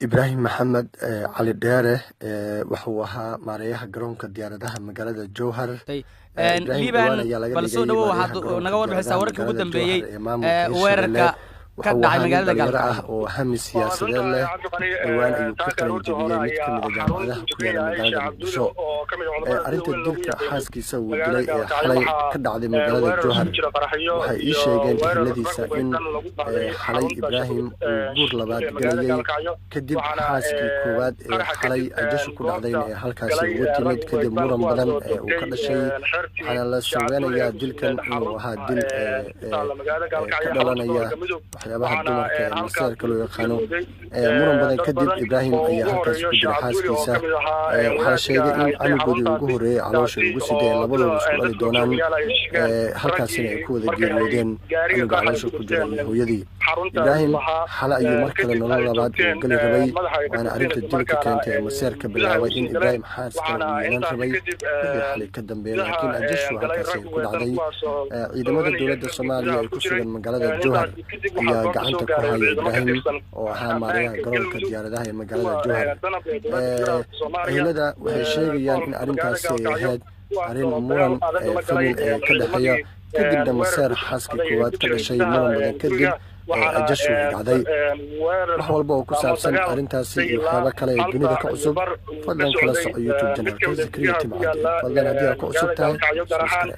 Ibrahim Maxamed Cali Dheere wuxuu ahaa maareeyaha garoonka diyaaradaha magaalada Jowhar. Ibrahim dhawaan ayaa laga dhigay maareeyaha garoonka diyaaradaha magaalada Jowhar ee maamulka Hirshabelle. Wuxuu ahaa nin dhalinyaro ah oo hami siyaasadeed leh. dhawaan ayuu ka qalin jebiyey mid ka mid ah jaamacadaha ku yaala magaalada Muqdisho. Arrinta dilka xaaskiisa uu dilay ee xalay ka dhacday magaalada Jowhar waxay ii sheegeen eheladiisa in xalay Ibrahim uu guur labaad galayay kadib xaaskii koowaad ee xalay ajashu ku dhacdayna ee halkaasi ugu timid kadib muran badan ee uu ka dhashay. waxaana la suganayaa dilkan inuu ahaa dil ka dhalanaya waxyaabaha dumarka ee maseerka loo yaqaano. muran badan kadib Ibrahim ayaa halkaasi ku dilay xaaskiisa. waxaa la sheegay in canugoodii ugu horreeyay caloosha ugu siday ee labadooda isku dhali doonaan, halkaasina ay ku wada geeriyoodeen canuga caloosha ku jira iyo hooyadii. Ibrahim xale ayuu mar kale nolol labaad uu gali rabay, waana arrinta dilka keentay ee maseerka bilaabay in Ibrahim xaaskana uu yeelan rabay wixii xalay ka dambeeyay, laakiin ajashu halkaasi ay ku dhacday. ciidamada dowladda Soomaaliya ee ku sugan magaalada Jowhar ayaa gacanta ku haya Ibrahim oo ahaa maareeyaha garoonka diyaaradaha ee magaalada Jowhar. ehelada waxay sheegayaan in arrintaasi ay ahayd arrin muran famil ee ka dhexeeya kadibna maseer xaaskii koowaad ka dhashay muran badan kadib ajashu ay dhacday. wax walba oo ku saabsan arrintaasi iyo waxyaabo kale ee dunida ka cusub fadlan kala soco YouTube channelka Zakariya Timcade. fadlan haddii aad ku cusub tahay subscribe.